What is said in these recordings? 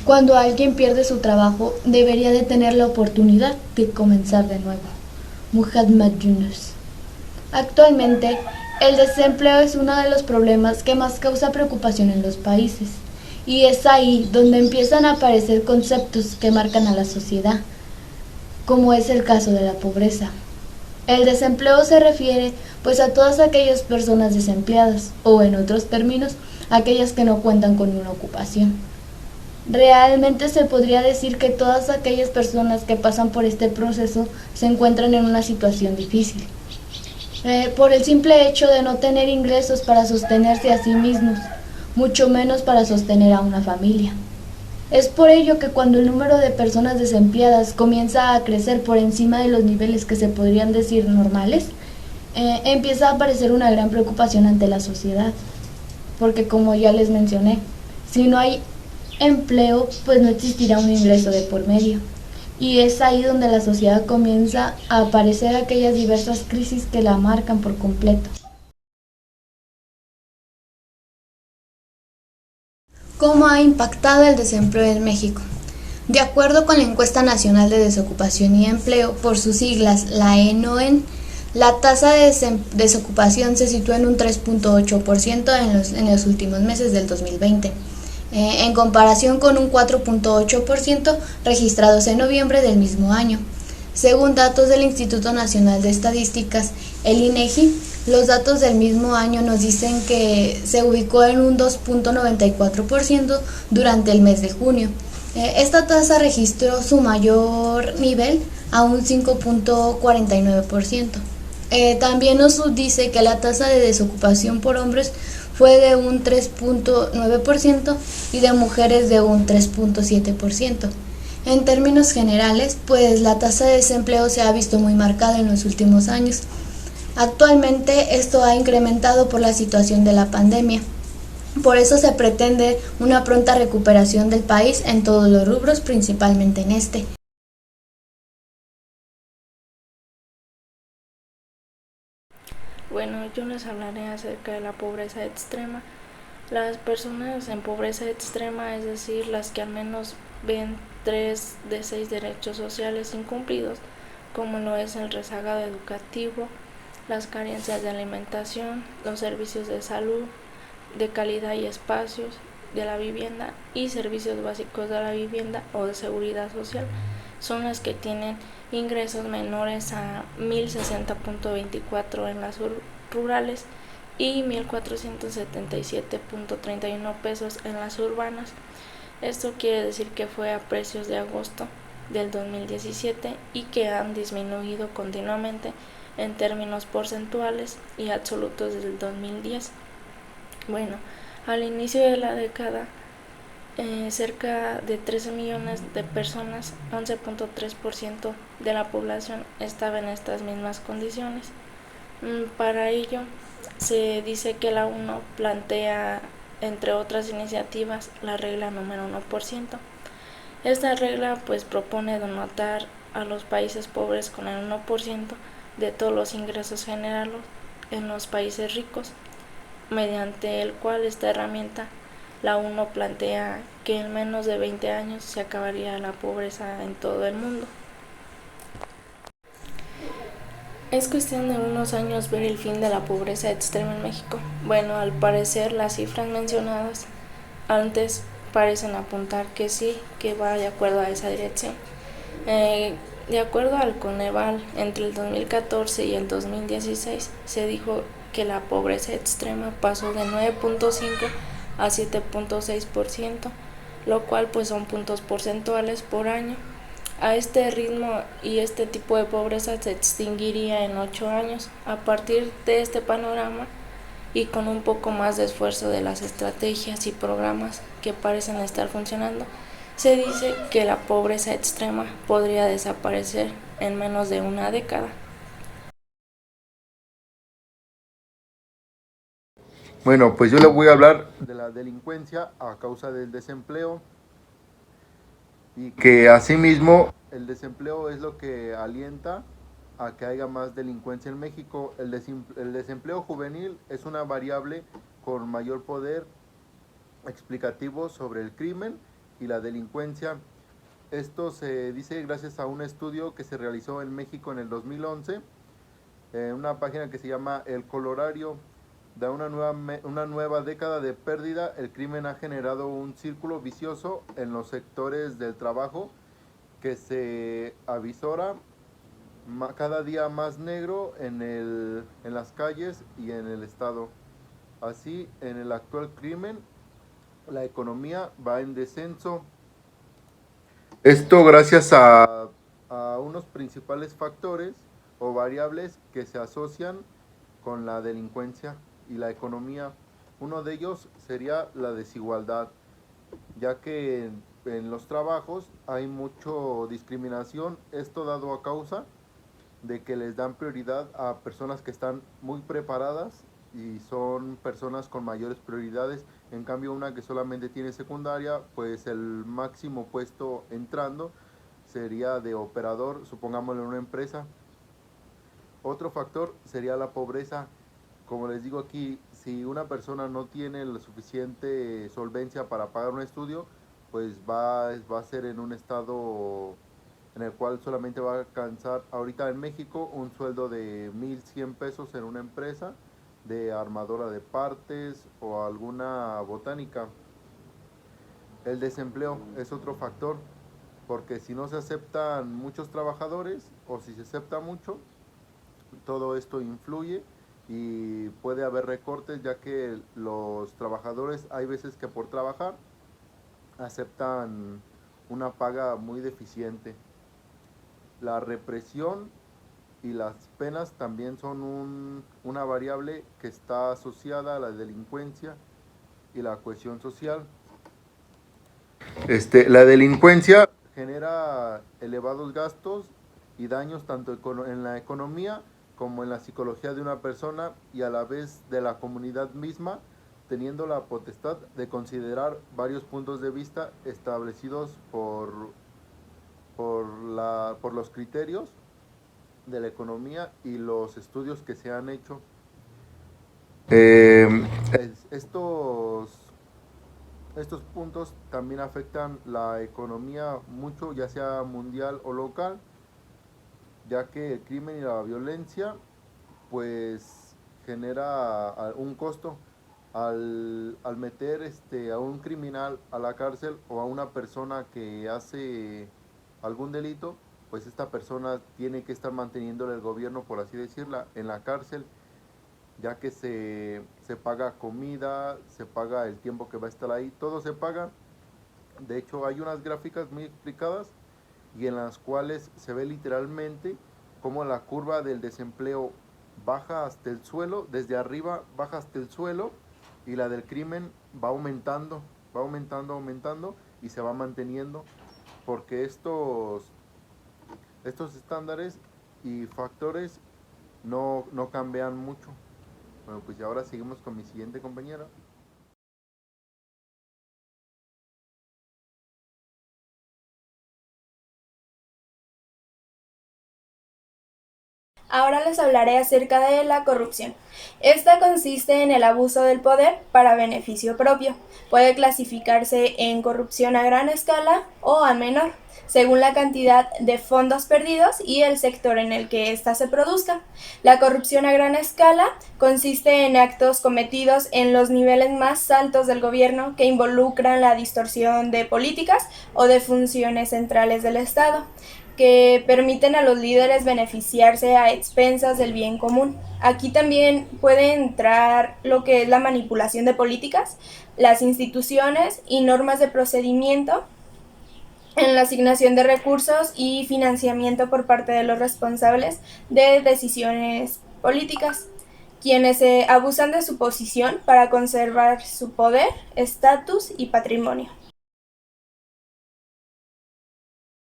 Cuando alguien pierde su trabajo, debería de tener la oportunidad de comenzar de nuevo. Muhammad Yunus. Actualmente, el desempleo es uno de los problemas que más causa preocupación en los países, y es ahí donde empiezan a aparecer conceptos que marcan a la sociedad, como es el caso de la pobreza. El desempleo se refiere pues a todas aquellas personas desempleadas, o en otros términos, aquellas que no cuentan con una ocupación. Realmente se podría decir que todas aquellas personas que pasan por este proceso se encuentran en una situación difícil, por el simple hecho de no tener ingresos para sostenerse a sí mismos, mucho menos para sostener a una familia. Es por ello que cuando el número de personas desempleadas comienza a crecer por encima de los niveles que se podrían decir normales, empieza a aparecer una gran preocupación ante la sociedad, porque como ya les mencioné, si no hay empleo, pues no existirá un ingreso de por medio. Y es ahí donde la sociedad comienza a aparecer aquellas diversas crisis que la marcan por completo. ¿Cómo ha impactado el desempleo en México? De acuerdo con la Encuesta Nacional de Desocupación y Empleo, por sus siglas, la ENOEN, la tasa de desocupación se sitúa en un 3.8% en los últimos meses del 2020, en comparación con un 4.8% registrados en noviembre del mismo año. Según datos del Instituto Nacional de Estadísticas, el INEGI, los datos del mismo año nos dicen que se ubicó en un 2.94% durante el mes de junio. Esta tasa registró su mayor nivel a un 5.49%. También nos dice que la tasa de desocupación por hombres fue de un 3.9% y de mujeres de un 3.7%. En términos generales, pues la tasa de desempleo se ha visto muy marcada en los últimos años. Actualmente esto ha incrementado por la situación de la pandemia. Por eso se pretende una pronta recuperación del país en todos los rubros, principalmente en este. Bueno, yo les hablaré acerca de la pobreza extrema. Las personas en pobreza extrema, es decir, las que al menos ven 3 de 6 derechos sociales incumplidos, como lo es el rezagado educativo, las carencias de alimentación, los servicios de salud, de calidad y espacios, de la vivienda y servicios básicos de la vivienda o de seguridad social, son las que tienen ingresos menores a 1060.24 en las rurales y 1477.31 pesos en las urbanas. Esto quiere decir que fue a precios de agosto del 2017 y que han disminuido continuamente en términos porcentuales y absolutos desde el 2010. Bueno, al inicio de la década, cerca de 13 millones de personas, 11.3% de la población, estaba en estas mismas condiciones. Para ello, se dice que la ONU plantea, entre otras iniciativas, la regla número 1%. Esta regla pues propone dotar a los países pobres con el 1% de todos los ingresos generados en los países ricos, mediante el cual esta herramienta la ONU plantea que en menos de 20 años se acabaría la pobreza en todo el mundo. ¿Es cuestión de unos años ver el fin de la pobreza extrema en México? Bueno, al parecer las cifras mencionadas antes parecen apuntar que sí, que va de acuerdo a esa dirección. De acuerdo al Coneval, entre el 2014 y el 2016 se dijo que la pobreza extrema pasó de 9.5 a 7.6%, lo cual pues son puntos porcentuales por año. A este ritmo y este tipo de pobreza se extinguiría en 8 años. A partir de este panorama y con un poco más de esfuerzo de las estrategias y programas que parecen estar funcionando, se dice que la pobreza extrema podría desaparecer en menos de una década. Bueno, pues yo le voy a hablar de la delincuencia a causa del desempleo y que asimismo el desempleo es lo que alienta a que haya más delincuencia en México. El desempleo juvenil es una variable con mayor poder explicativo sobre el crimen y la delincuencia. Esto se dice gracias a un estudio que se realizó en México en el 2011, una página que se llama El Colorario. De una nueva década de pérdida, el crimen ha generado un círculo vicioso en los sectores del trabajo que se avisora cada día más negro en las calles y en el estado. Así, en el actual crimen, la economía va en descenso. Esto gracias a unos principales factores o variables que se asocian con la delincuencia y la economía. Uno de ellos sería la desigualdad, ya que en los trabajos hay mucha discriminación, esto dado a causa de que les dan prioridad a personas que están muy preparadas y son personas con mayores prioridades. En cambio, una que solamente tiene secundaria, pues el máximo puesto entrando sería de operador, supongámoslo en una empresa. Otro factor sería la pobreza. Como les digo aquí, si una persona no tiene la suficiente solvencia para pagar un estudio, pues va a ser en un estado en el cual solamente va a alcanzar ahorita en México un sueldo de 1,100 pesos en una empresa de armadora de partes o alguna botánica. El desempleo es otro factor, porque si no se aceptan muchos trabajadores o si se acepta mucho, todo esto influye y puede haber recortes, ya que los trabajadores hay veces que por trabajar aceptan una paga muy deficiente. La represión y las penas también son una variable que está asociada a la delincuencia y la cohesión social. La delincuencia genera elevados gastos y daños tanto en la economía como en la psicología de una persona y a la vez de la comunidad misma, teniendo la potestad de considerar varios puntos de vista establecidos por los criterios de la economía y los estudios que se han hecho. Estos puntos también afectan la economía mucho, ya sea mundial o local, ya que el crimen y la violencia pues genera un costo. Al meter a un criminal a la cárcel o a una persona que hace algún delito, pues esta persona tiene que estar manteniéndole el gobierno, por así decirla, en la cárcel, ya que se paga comida, se paga el tiempo que va a estar ahí, todo se paga. De hecho, hay unas gráficas muy explicadas y en las cuales se ve literalmente cómo la curva del desempleo baja hasta el suelo, desde arriba baja hasta el suelo, y la del crimen va aumentando y se va manteniendo, porque estos estándares y factores no cambian mucho. Bueno, pues ahora seguimos con mi siguiente compañera. Ahora les hablaré acerca de la corrupción. Esta consiste en el abuso del poder para beneficio propio. Puede clasificarse en corrupción a gran escala o a menor, según la cantidad de fondos perdidos y el sector en el que ésta se produzca. La corrupción a gran escala consiste en actos cometidos en los niveles más altos del gobierno que involucran la distorsión de políticas o de funciones centrales del Estado, que permiten a los líderes beneficiarse a expensas del bien común. Aquí también puede entrar lo que es la manipulación de políticas, las instituciones y normas de procedimiento en la asignación de recursos y financiamiento por parte de los responsables de decisiones políticas, quienes abusan de su posición para conservar su poder, estatus y patrimonio.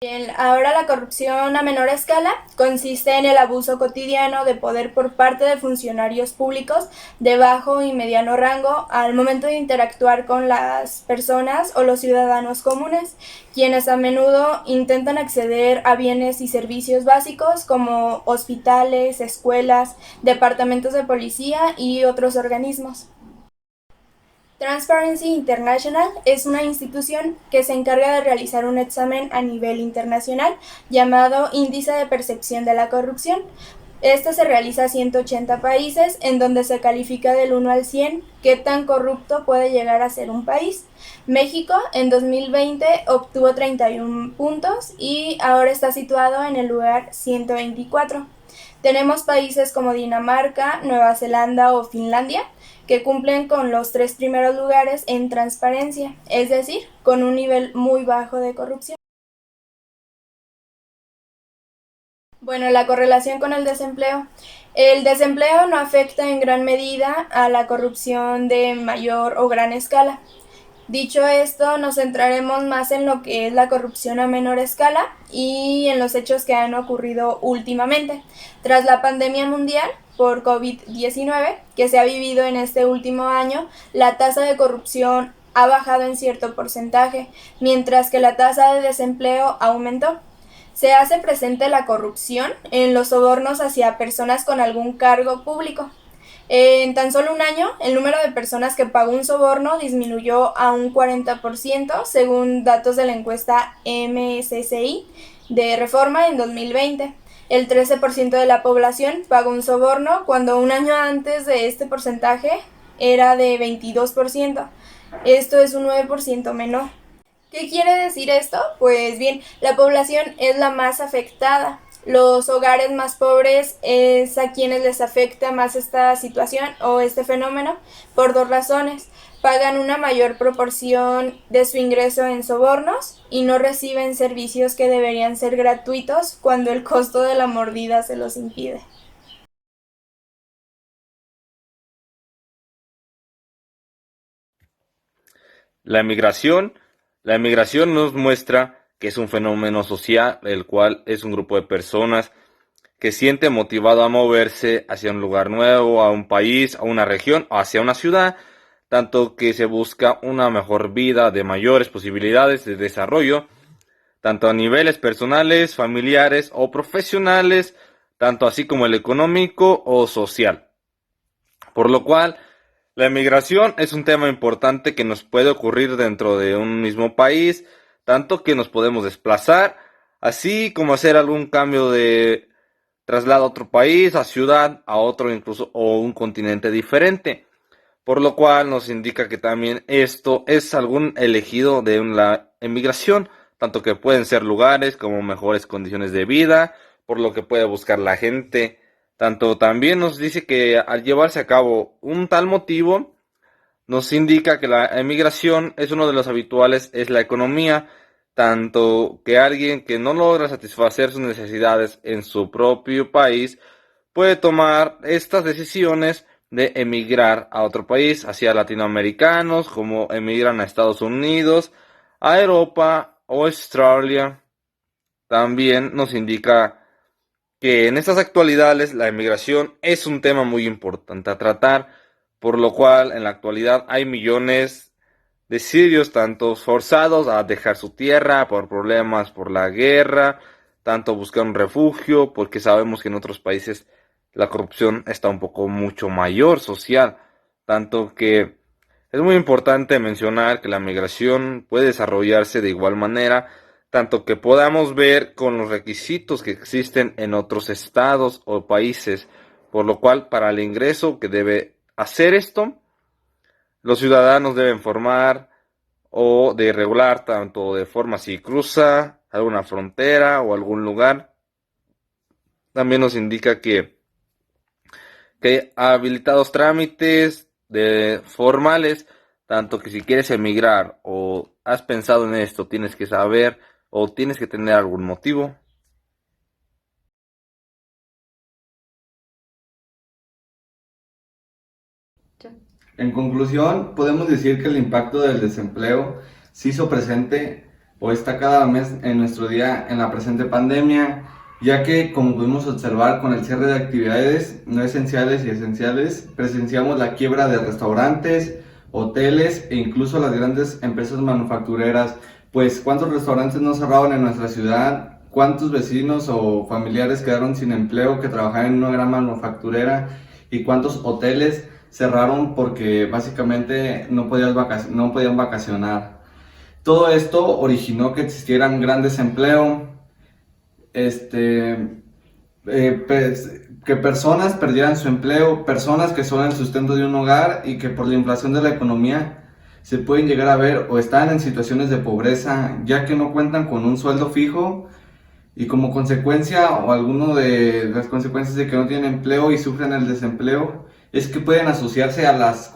Bien, ahora la corrupción a menor escala consiste en el abuso cotidiano de poder por parte de funcionarios públicos de bajo y mediano rango al momento de interactuar con las personas o los ciudadanos comunes, quienes a menudo intentan acceder a bienes y servicios básicos como hospitales, escuelas, departamentos de policía y otros organismos. Transparency International es una institución que se encarga de realizar un examen a nivel internacional llamado Índice de Percepción de la Corrupción. Este se realiza a 180 países, en donde se califica del 1 al 100 qué tan corrupto puede llegar a ser un país. México en 2020 obtuvo 31 puntos y ahora está situado en el lugar 124. Tenemos países como Dinamarca, Nueva Zelanda o Finlandia, que cumplen con los 3 primeros lugares en transparencia, es decir, con un nivel muy bajo de corrupción. Bueno, la correlación con el desempleo. El desempleo no afecta en gran medida a la corrupción de mayor o gran escala. Dicho esto, nos centraremos más en lo que es la corrupción a menor escala y en los hechos que han ocurrido últimamente. Tras la pandemia mundial por COVID-19 que se ha vivido en este último año, la tasa de corrupción ha bajado en cierto porcentaje, mientras que la tasa de desempleo aumentó. Se hace presente la corrupción en los sobornos hacia personas con algún cargo público. En tan solo un año, el número de personas que pagó un soborno disminuyó a un 40%, según datos de la encuesta MSCI de Reforma en 2020. El 13% de la población pagó un soborno, cuando un año antes de este porcentaje era de 22%. Esto es un 9% menor. ¿Qué quiere decir esto? Pues bien, la población es la más afectada. Los hogares más pobres es a quienes les afecta más esta situación o este fenómeno por 2 razones. Pagan una mayor proporción de su ingreso en sobornos y no reciben servicios que deberían ser gratuitos cuando el costo de la mordida se los impide. La emigración nos muestra que es un fenómeno social, el cual es un grupo de personas que siente motivado a moverse hacia un lugar nuevo, a un país, a una región o hacia una ciudad, tanto que se busca una mejor vida de mayores posibilidades de desarrollo, tanto a niveles personales, familiares o profesionales, tanto así como el económico o social. Por lo cual, la emigración es un tema importante que nos puede ocurrir dentro de un mismo país, tanto que nos podemos desplazar, así como hacer algún cambio de traslado a otro país, a ciudad, a otro incluso o un continente diferente. Por lo cual nos indica que también esto es algún elegido de la emigración, tanto que pueden ser lugares como mejores condiciones de vida, por lo que puede buscar la gente. Tanto también nos dice que al llevarse a cabo un tal motivo, nos indica que la emigración es uno de los habituales, es la economía, tanto que alguien que no logra satisfacer sus necesidades en su propio país puede tomar estas decisiones de emigrar a otro país, hacia latinoamericanos, como emigran a Estados Unidos, a Europa o Australia. También nos indica que en estas actualidades la emigración es un tema muy importante a tratar, por lo cual en la actualidad hay millones de sirios, tanto forzados a dejar su tierra por problemas por la guerra, tanto buscar un refugio, porque sabemos que en otros países la corrupción está un poco mucho mayor social, tanto que es muy importante mencionar que la migración puede desarrollarse de igual manera, tanto que podamos ver con los requisitos que existen en otros estados o países, por lo cual para el ingreso que debe hacer esto, los ciudadanos deben formar o de regular tanto de forma si cruza alguna frontera o algún lugar. También nos indica que hay habilitados trámites formales, tanto que si quieres emigrar o has pensado en esto, tienes que saber o tienes que tener algún motivo. En conclusión, podemos decir que el impacto del desempleo se hizo presente o está cada mes en nuestro día en la presente pandemia, ya que, como pudimos observar con el cierre de actividades no esenciales y esenciales, presenciamos la quiebra de restaurantes, hoteles e incluso las grandes empresas manufactureras. Pues, ¿cuántos restaurantes no cerraron en nuestra ciudad? ¿Cuántos vecinos o familiares quedaron sin empleo que trabajaban en una gran manufacturera? ¿Y cuántos hoteles cerraron porque básicamente no podían vacacionar. Todo esto originó que existiera un gran desempleo, que personas perdieran su empleo, personas que son el sustento de un hogar y que por la inflación de la economía se pueden llegar a ver o están en situaciones de pobreza, ya que no cuentan con un sueldo fijo y como consecuencia o alguno de las consecuencias de que no tienen empleo y sufren el desempleo es que pueden asociarse a las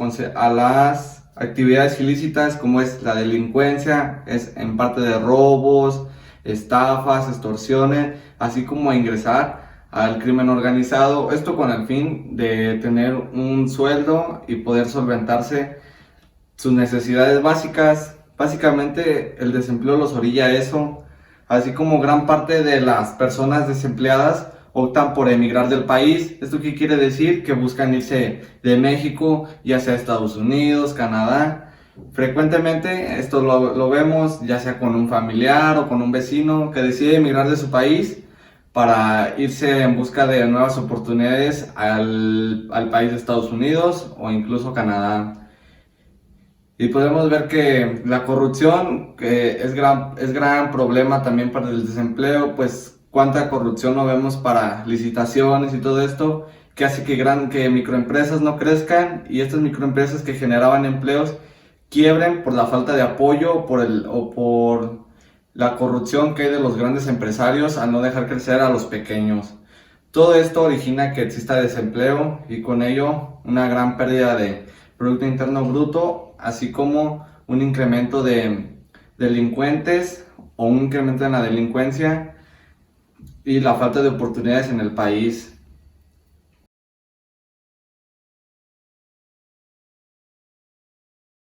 actividades ilícitas como es la delincuencia, es en parte de robos, estafas, extorsiones, así como a ingresar al crimen organizado, esto con el fin de tener un sueldo y poder solventarse sus necesidades básicas. Básicamente el desempleo los orilla a eso, así como gran parte de las personas desempleadas optan por emigrar del país. ¿Esto qué quiere decir? Que buscan irse de México, ya sea a Estados Unidos, Canadá. Frecuentemente esto lo vemos ya sea con un familiar o con un vecino que decide emigrar de su país para irse en busca de nuevas oportunidades al país de Estados Unidos o incluso Canadá. Y podemos ver que la corrupción es gran problema también para el desempleo, pues cuánta corrupción no vemos para licitaciones y todo esto, que hace que microempresas no crezcan y estas microempresas que generaban empleos quiebren por la falta de apoyo o por la corrupción que hay de los grandes empresarios al no dejar crecer a los pequeños. Todo esto origina que exista desempleo y con ello una gran pérdida de Producto Interno Bruto, así como un incremento de delincuentes o un incremento en la delincuencia y la falta de oportunidades en el país.